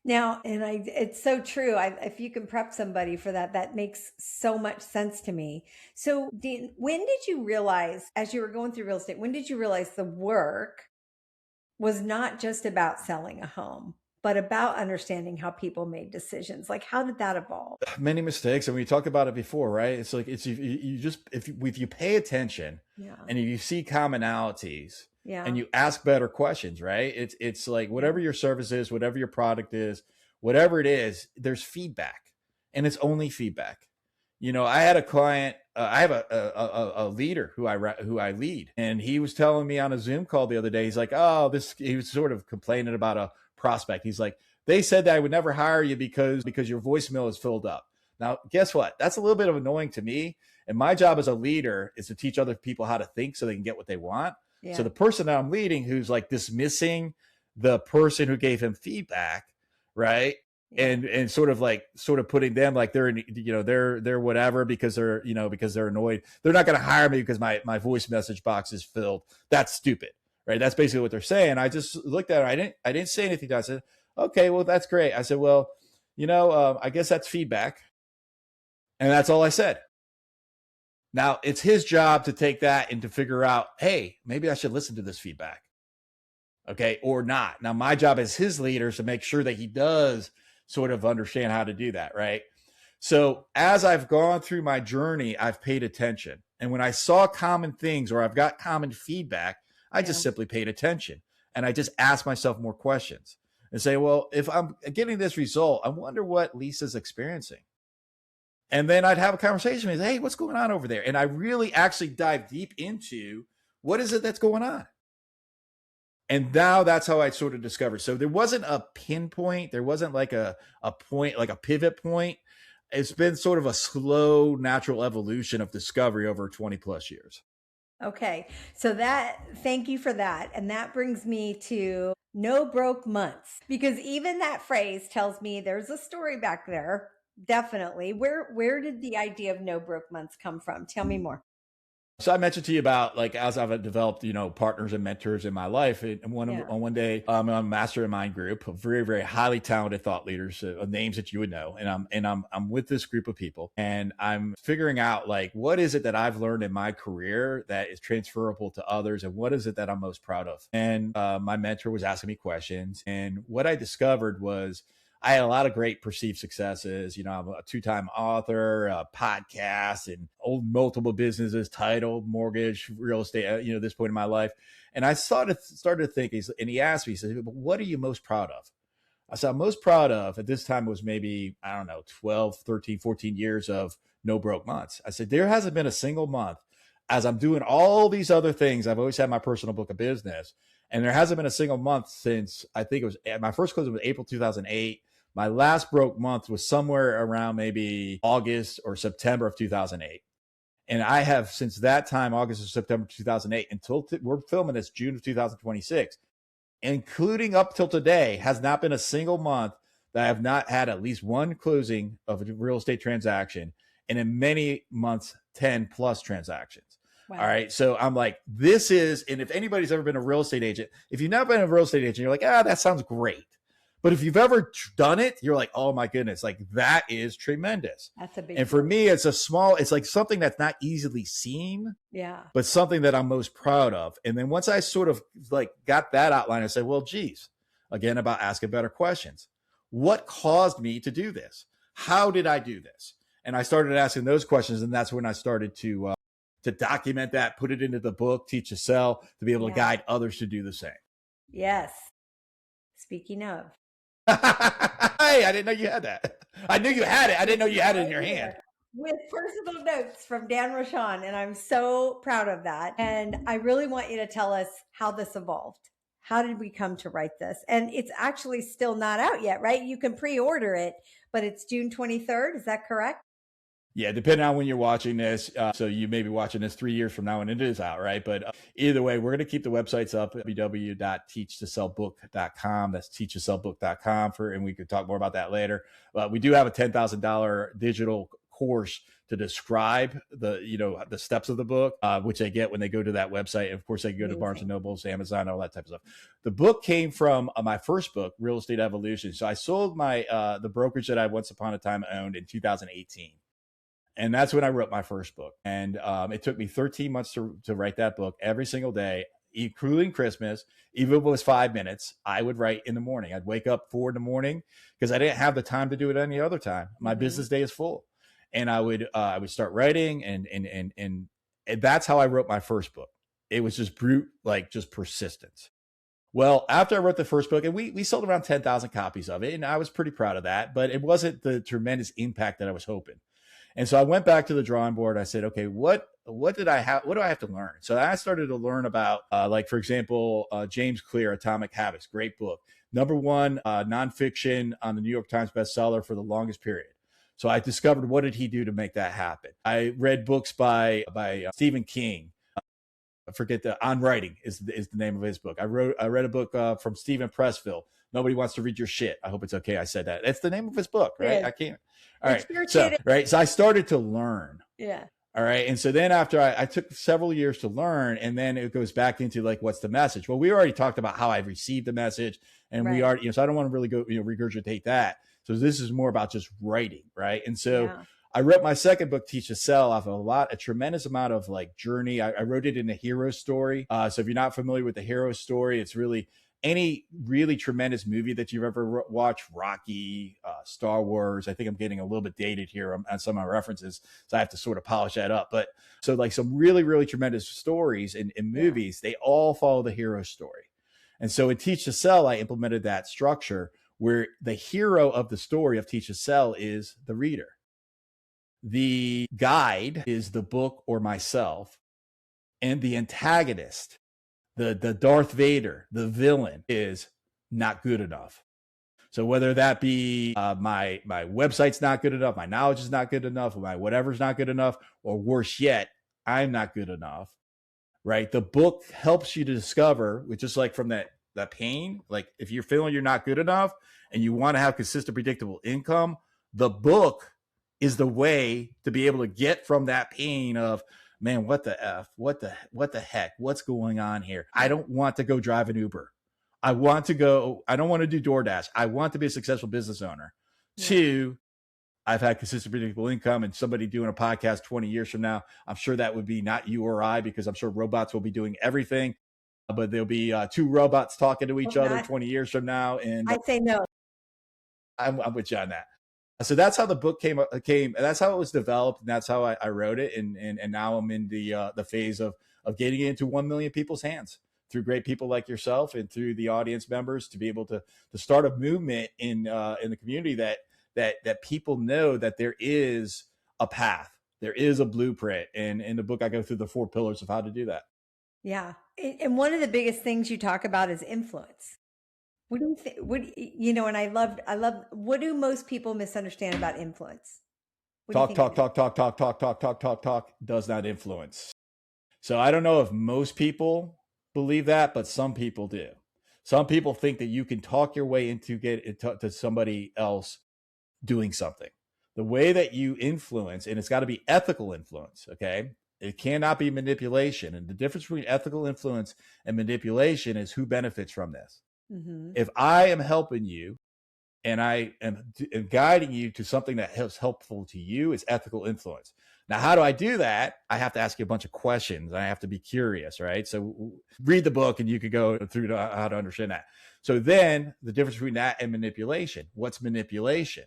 Now, and it's so true. If you can prep somebody for that, that makes so much sense to me. So Dean, when did you realize, as you were going through real estate, when did you realize the work was not just about selling a home, but about understanding how people made decisions? Like, how did that evolve? Many mistakes. And we talked about it before, right? It's like, if you pay attention, and if you see commonalities, and you ask better questions, right? It's like, whatever your service is, whatever your product is, whatever it is, there's feedback, and it's only feedback. I had a client, I have a leader who I lead, and he was telling me on a Zoom call the other day, he's like, he was sort of complaining about a prospect. He's like, They said that I would never hire you because your voicemail is filled up. Now, guess what? That's a little bit of annoying to me. And my job as a leader is to teach other people how to think so they can get what they want. Yeah. So the person that I'm leading who's like dismissing the person who gave him feedback, right? Yeah. And sort of putting them like they're, they're whatever because they're annoyed. They're not going to hire me because my voice message box is filled. That's stupid, right? That's basically what they're saying. I just looked at her. I didn't say anything. I said, okay, well, that's great. I said, well, I guess that's feedback. And that's all I said. Now it's his job to take that and to figure out, hey, maybe I should listen to this feedback. Okay. Or not. Now my job as his leader is to make sure that he does sort of understand how to do that. Right. So as I've gone through my journey, I've paid attention. And when I saw common things or I've got common feedback, I just simply paid attention. And I just asked myself more questions and say, well, if I'm getting this result, I wonder what Lisa's experiencing. And then I'd have a conversation with, hey, what's going on over there? And I really actually dive deep into what is it that's going on? And now that's how I sort of discovered. So there wasn't a pinpoint. There wasn't like a point, like a pivot point. It's been sort of a slow, natural evolution of discovery over 20 plus years. Okay. So thank you for that. And that brings me to no broke months, because even that phrase tells me there's a story back there. Definitely. Where did the idea of no broke months come from? Tell me more. So I mentioned to you about like, as I've developed, partners and mentors in my life. And one day I'm on a mastermind group of very, very highly talented thought leaders, names that you would know. And I'm with this group of people and I'm figuring out like, what is it that I've learned in my career that is transferable to others? And what is it that I'm most proud of? And my mentor was asking me questions. And what I discovered was, I had a lot of great perceived successes. I'm a 2-time author, a podcast, and owned multiple businesses, title, mortgage, real estate, at this point in my life. And I started to think, and he asked me, he said, what are you most proud of? I said, I'm most proud of, at this time was maybe, 12, 13, 14 years of no broke months. I said, there hasn't been a single month as I'm doing all these other things. I've always had my personal book of business. And there hasn't been a single month since, I think it was, my first closing was April 2008. My last broke month was somewhere around maybe August or September of 2008. And I have, since that time, August or September 2008, until we're filming this June of 2026, including up till today, has not been a single month that I have not had at least one closing of a real estate transaction. And in many months, 10 plus transactions. Wow. All right. So I'm like, this is, and if anybody's ever been a real estate agent, if you've not been a real estate agent, you're like, that sounds great. But if you've ever done it, you're like, oh my goodness, like that is tremendous. That's a big deal. For me, it's it's like something that's not easily seen, but something that I'm most proud of. And then once I sort of like got that outline, I said, well, geez, again, about asking better questions. What caused me to do this? How did I do this? And I started asking those questions. And that's when I started to document that, put it into the book, Teach to Sell, to be able to guide others to do the same. Yes. Speaking of. Hey, I didn't know you had that. I knew you had it. I didn't know you had it in your hand. With personal notes from Dan Rochon. And I'm so proud of that. And I really want you to tell us how this evolved. How did we come to write this? And it's actually still not out yet, right? You can pre-order it, but it's June 23rd. Is that correct? Yeah, depending on when you're watching this. So you may be watching this 3 years from now when it is out, right? But either way, we're going to keep the websites up at www.teachtosellbook.com. That's teachtosellbook.com and we could talk more about that later. We do have a $10,000 digital course to describe the steps of the book, which they get when they go to that website. And of course, they can go to Barnes and Nobles, Amazon, all that type of stuff. The book came from my first book, Real Estate Evolution. So I sold the brokerage that I once upon a time owned in 2018. And that's when I wrote my first book. And it took me 13 months to write that book every single day, including Christmas. Even if it was 5 minutes, I would write in the morning. I'd wake up 4 in the morning because I didn't have the time to do it any other time. My business day is full. And I would start writing and that's how I wrote my first book. It was just just persistence. Well, after I wrote the first book, and we sold around 10,000 copies of it, and I was pretty proud of that, but it wasn't the tremendous impact that I was hoping. And so I went back to the drawing board. I said, okay, what do I have to learn? So I started to learn about, like, for example, James Clear, Atomic Habits, great book. #1 nonfiction on the New York Times bestseller for the longest period. So I discovered, what did he do to make that happen? I read books by Stephen King. I forget On Writing is the name of his book. I read a book from Stephen Pressfield. Nobody Wants to Read Your Shit. I hope it's okay I said that. That's the name of his book, right? Yeah. I can't. All right. So I started to learn. Yeah. All right. And so then after I took several years to learn, and then it goes back into like, what's the message? Well, we already talked about how I received the message, and we already, so I don't want to really go, regurgitate that. So this is more about just writing. Right. And so I wrote my second book, Teach to Sell, off of a tremendous amount of like journey. I wrote it in a hero story. So if you're not familiar with the hero story, it's really any really tremendous movie that you've ever watched, Rocky, Star Wars. I think I'm getting a little bit dated here on some of my references, so I have to sort of polish that up. But so like some really, really tremendous stories in movies, they all follow the hero story. And so in Teach to Sell, I implemented that structure where the hero of the story of Teach to Sell is the reader. The guide is the book or myself, and the antagonist, the Darth Vader, the villain, is not good enough. So whether that be my website's not good enough, my knowledge is not good enough, my whatever's not good enough, or worse yet, I'm not good enough, right? The book helps you to discover, which is like from that pain, like if you're feeling you're not good enough and you want to have consistent, predictable income, the book is the way to be able to get from that pain of, man, what the F, what the heck, what's going on here? I don't want to go drive an Uber. I don't want to do DoorDash. I want to be a successful business owner. Yeah. 2, I've had consistent, predictable income, and somebody doing a podcast 20 years from now, I'm sure that would be not you or I, because I'm sure robots will be doing everything, but there'll be 2 robots talking to each other 20 years from now. And I'd say no. I'm with you on that. So that's how the book came. That's how it was developed, and that's how I wrote it. And now I'm in the phase of getting it into 1 million people's hands through great people like yourself and through the audience members, to be able to start a movement in the community that people know that there is a path, there is a blueprint. And in the book, I go through the 4 pillars of how to do that. Yeah, and one of the biggest things you talk about is influence. What do you think? And I love. What do most people misunderstand about influence? Talk does not influence. So I don't know if most people believe that, but some people do. Some people think that you can talk your way into to somebody else doing something. The way that you influence, and it's got to be ethical influence, okay? It cannot be manipulation. And the difference between ethical influence and manipulation is who benefits from this. Mm-hmm. If I am helping you and I am guiding you to something that is helpful to you, is ethical influence. Now, how do I do that? I have to ask you a bunch of questions. I have to be curious, right? So read the book and you could go through to how to understand that. So then the difference between that and manipulation. What's manipulation?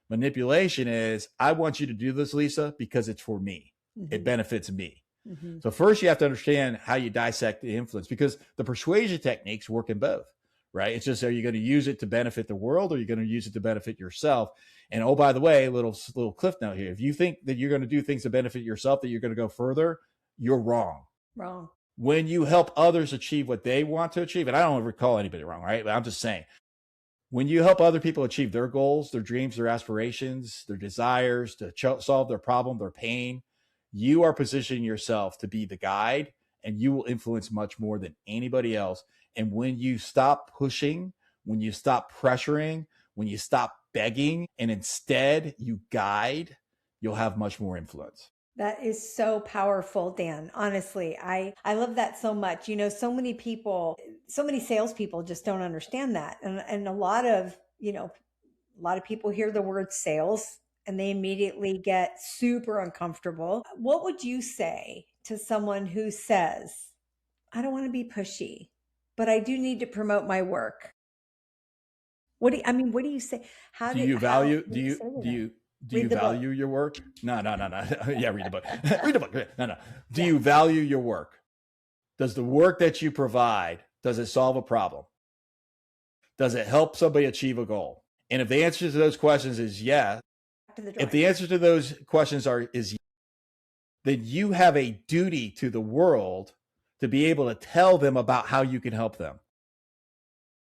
Manipulation is, I want you to do this, Lisa, because it's for me. Mm-hmm. It benefits me. Mm-hmm. So first you have to understand how you dissect the influence, because the persuasion techniques work in both, right? It's just, are you going to use it to benefit the world, or are you going to use it to benefit yourself? And oh, by the way, little cliff note here. If you think that you're going to do things to benefit yourself, that you're going to go further, you're wrong. Wrong. When you help others achieve what they want to achieve, and I don't ever call anybody wrong, right? But I'm just saying, when you help other people achieve their goals, their dreams, their aspirations, their desires, to solve their problem, their pain, you are positioning yourself to be the guide, and you will influence much more than anybody else. And when you stop pushing, when you stop pressuring, when you stop begging, and instead you guide, you'll have much more influence. That is so powerful, Dan. Honestly, I love that so much. So many people, so many salespeople just don't understand that. And a lot of people hear the word sales and they immediately get super uncomfortable. What would you say to someone who says, I don't want to be pushy, but I do need to promote my work? What do you say? Do you value your work? No. Yeah, read the book. Read the book. No. Do you value your work? Does the work that you provide, does it solve a problem? Does it help somebody achieve a goal? And if the answer to those questions is yes, to the If drawing. the answer to those questions is yes, then you have a duty to the world to be able to tell them about how you can help them.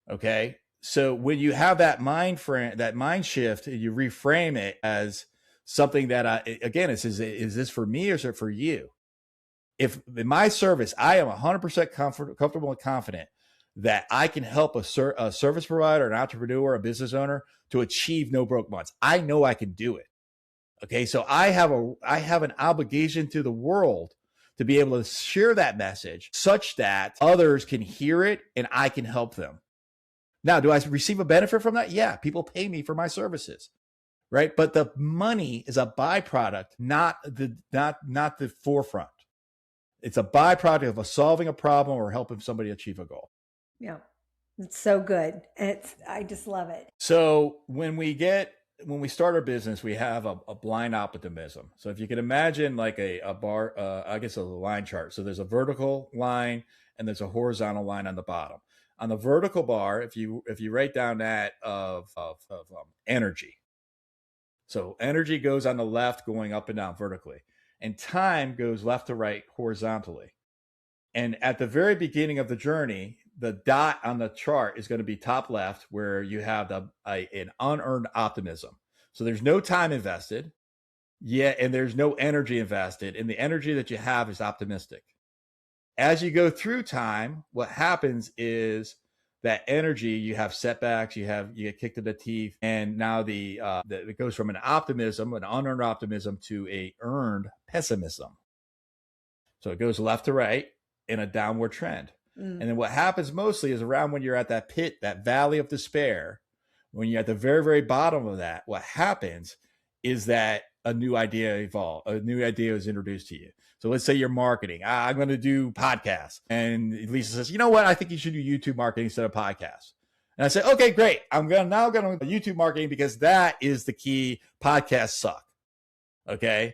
Okay. So when you have that mind frame, that mind shift, you reframe it as something that again, it says, is this for me or is it for you? If in my service, I am 100% comfortable and confident that I can help a service provider, an entrepreneur, a business owner to achieve no broke months. I know I can do it. Okay. So I have an obligation to the world to be able to share that message such that others can hear it and I can help them. Now, do I receive a benefit from that? Yeah, people pay me for my services, right? But the money is a byproduct, not the forefront. It's a byproduct of solving a problem or helping somebody achieve a goal. Yeah, it's so good. I just love it. So when we start our business, we have a blind optimism. So if you can imagine like a bar, I guess a line chart. So there's a vertical line and there's a horizontal line on the bottom. On the vertical bar, if you write down that of energy. So energy goes on the left, going up and down vertically, and time goes left to right horizontally. And at the very beginning of the journey, the dot on the chart is going to be top left, where you have an unearned optimism. So there's no time invested yet, and there's no energy invested, and the energy that you have is optimistic. As you go through time, what happens is that energy, you have setbacks, you get kicked in the teeth, and now it goes from an unearned optimism to a earned pessimism. So it goes left to right in a downward trend. And then what happens mostly is around when you're at that pit, that valley of despair, when you're at the very, very bottom of that, what happens is that a new idea is introduced to you. So let's say you're marketing. I'm going to do podcasts. And Lisa says, you know what? I think you should do YouTube marketing instead of podcasts. And I say, okay, great. I'm now going to YouTube marketing because that is the key. Podcasts suck. Okay.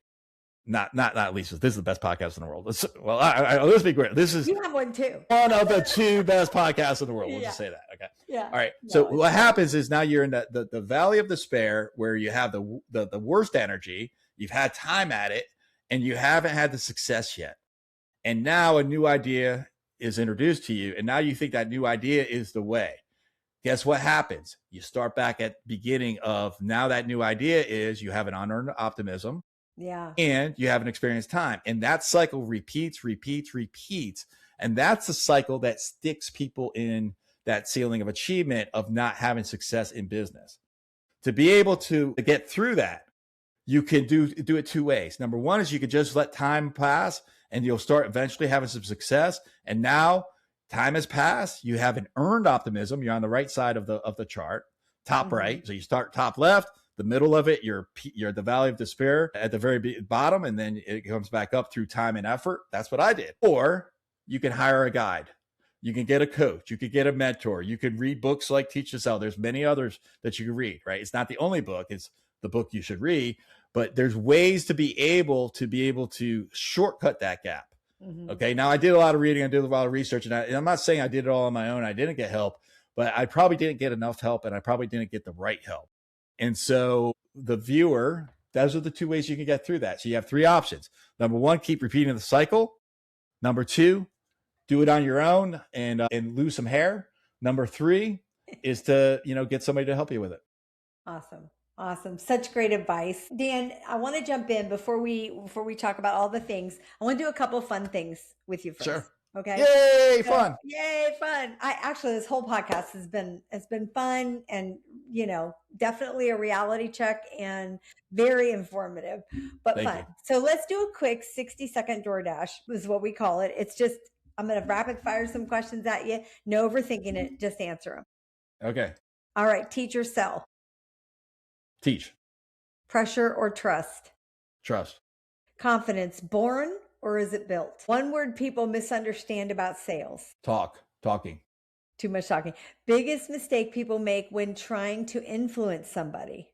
Not Lisa. This is the best podcast in the world. Let's be great. This is you have one too. One of the two best podcasts in the world. We'll just say that. Okay. Yeah. All right. So what happens is now you're in the valley of despair, where you have the worst energy. You've had time at it, and you haven't had the success yet. And now a new idea is introduced to you, and now you think that new idea is the way. Guess what happens? You start back at the beginning of now that new idea is you have an unearned optimism. Yeah. And you haven't experienced time. And that cycle repeats. And that's the cycle that sticks people in that ceiling of achievement of not having success in business. To be able to get through that, you can do it two ways. Number one is you could just let time pass and you'll start eventually having some success. And now time has passed. You have an earned optimism. You're on the right side of the chart, top right. So you start top left. The middle of it, you're at the valley of despair at the very bottom, and then it comes back up through time and effort. That's what I did. Or you can hire a guide. You can get a coach. You could get a mentor. You could read books like Teach to Sell. There's many others that you can read, right? It's not the only book. It's the book you should read, but there's ways to be able to shortcut that gap. Okay. Now I did a lot of reading. I did a lot of research, and I'm not saying I did it all on my own. I didn't get help, but I probably didn't get enough help, and I probably didn't get the right help. And so the viewer, those are the two ways you can get through that. So you have three options. Number one, keep repeating the cycle. Number two, do it on your own and lose some hair. Number three is to, get somebody to help you with it. Awesome. Such great advice. Dan, I want to jump in before we talk about all the things. I want to do a couple of fun things with you first. Sure. Okay. Yay, fun. Yay, fun. This whole podcast has been fun and, definitely a reality check and very informative, but Thank fun. you. So let's do a quick 60-second DoorDash is what we call it. It's just, I'm going to rapid fire some questions at you. No overthinking it. Just answer them. Okay. All right. Teach or sell? Teach. Pressure or trust? Trust. Confidence, born or is it built? One word people misunderstand about sales. Talking. Too much talking. Biggest mistake people make when trying to influence somebody.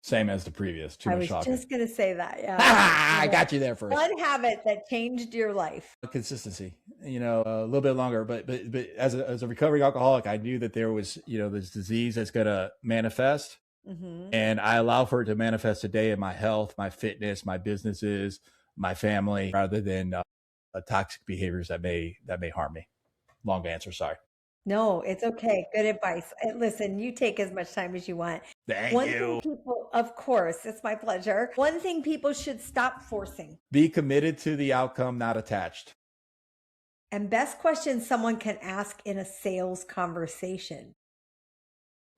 Same as the previous. Too much talking. I was just going to say that. Yeah. I got you there first. One habit that changed your life. Consistency, a little bit longer, but as a recovering alcoholic, I knew that there was, this disease that's going to manifest. And I allow for it to manifest today in my health, my fitness, my businesses, my family, rather than toxic behaviors that may harm me. Long answer, sorry. No, it's okay. Good advice. Listen, you take as much time as you want. Thank you. Of course, it's my pleasure. One thing people should stop forcing. Be committed to the outcome, not attached. And best question someone can ask in a sales conversation.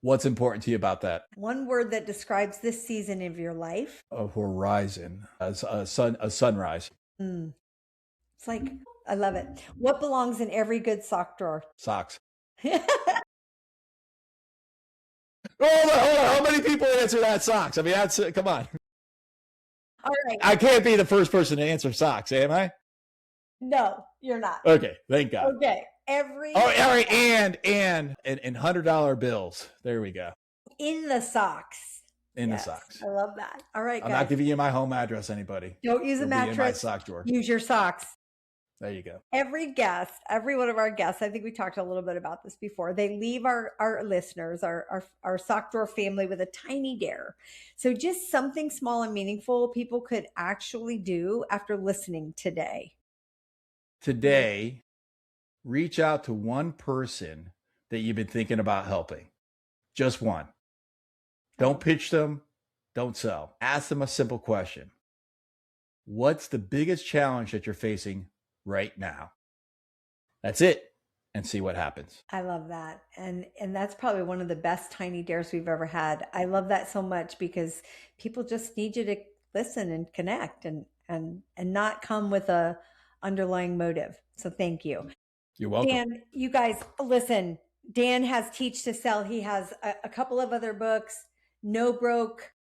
What's important to you about that? One word that describes this season of your life. A horizon, a sunrise. It's like, I love it. What belongs in every good sock drawer? Socks. Hold on. How many people answer that socks? I mean, come on. All right. I can't be the first person to answer socks, am I? No, you're not. Okay, thank God. Okay. All right, and $100 bills. There we go. In the socks. The socks. I love that. All right, I'm guys. not giving you my home address, anybody. Don't use a mattress. In my sock drawer. Use your socks. There you go. Every one of our guests, I think we talked a little bit about this before, they leave our listeners, our sock drawer family with a tiny dare. So just something small and meaningful people could actually do after listening today. Today, reach out to one person that you've been thinking about helping. Just one. Don't pitch them. Don't sell. Ask them a simple question. What's the biggest challenge that you're facing right now? That's it. And see what happens. I love that. And that's probably one of the best tiny dares we've ever had. I love that so much because people just need you to listen and connect and not come with a underlying motive. So thank you. You're welcome. Dan, you guys, listen, Dan has Teach to Sell. He has a couple of other books, No Broke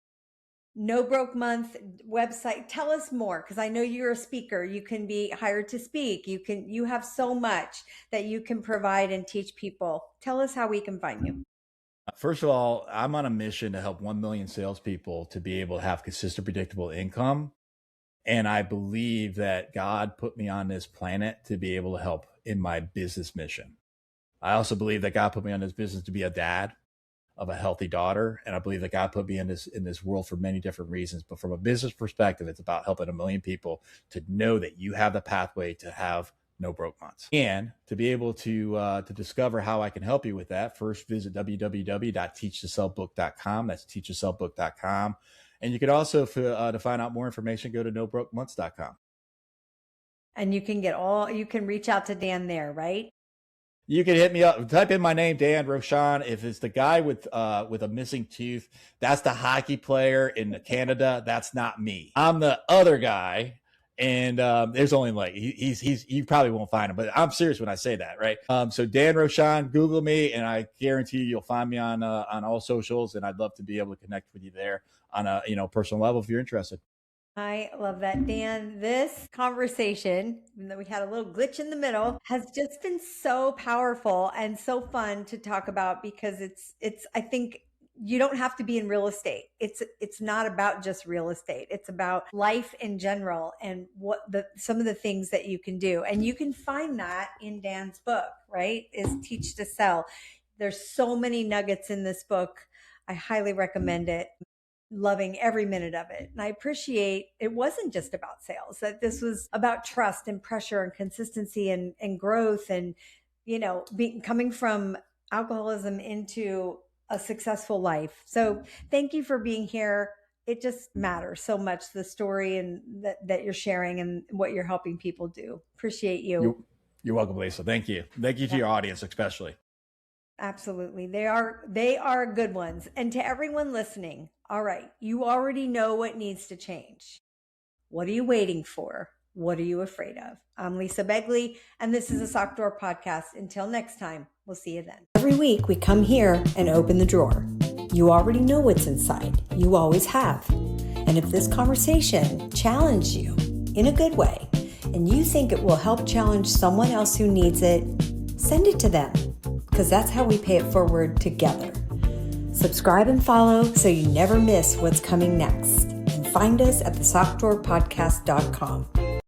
Month website. Tell us more, because I know you're a speaker. You can be hired to speak. You have so much that you can provide and teach people. Tell us how we can find you. First of all, I'm on a mission to help 1 million salespeople to be able to have consistent, predictable income. And I believe that God put me on this planet to be able to help in my business mission. I also believe that God put me on this business to be a dad of a healthy daughter. And I believe that God put me in this world for many different reasons. But from a business perspective, it's about helping 1 million people to know that you have the pathway to have no broke months. And to be able to discover how I can help you with that, first visit www.teachtosellbook.com. That's teachtosellbook.com. And you could also, to find out more information, go to nobrokmonths.com. And you can reach out to Dan there, right? You can hit me up, type in my name, Dan Rochon. If it's the guy with a missing tooth, that's the hockey player in Canada. That's not me. I'm the other guy. And there's only you probably won't find him, but I'm serious when I say that, right? So Dan Rochon, Google me, and I guarantee you'll find me on all socials, and I'd love to be able to connect with you there on a personal level if you're interested. I love that, Dan. This conversation, even though we had a little glitch in the middle, has just been so powerful and so fun to talk about, because I think you don't have to be in real estate. It's not about just real estate. It's about life in general and some of the things that you can do. And you can find that in Dan's book, right? Is Teach to Sell. There's so many nuggets in this book. I highly recommend it. Loving every minute of it. And I appreciate it wasn't just about sales, that this was about trust and pressure and consistency and growth and, coming from alcoholism into a successful life. So thank you for being here. It just matters so much, the story and that you're sharing and what you're helping people do. Appreciate you. You're welcome, Lisa. Thank you. Thank you to your audience, especially. Absolutely. They are good ones. And to everyone listening, all right, you already know what needs to change. What are you waiting for? What are you afraid of? I'm Lisa Begley, and this is a Sock Drawer Podcast. Until next time, we'll see you then. Every week we come here and open the drawer. You already know what's inside. You always have. And if this conversation challenged you in a good way, and you think it will help challenge someone else who needs it, send it to them, because that's how we pay it forward together. Subscribe and follow so you never miss what's coming next. And find us at thesockdrawerpodcast.com.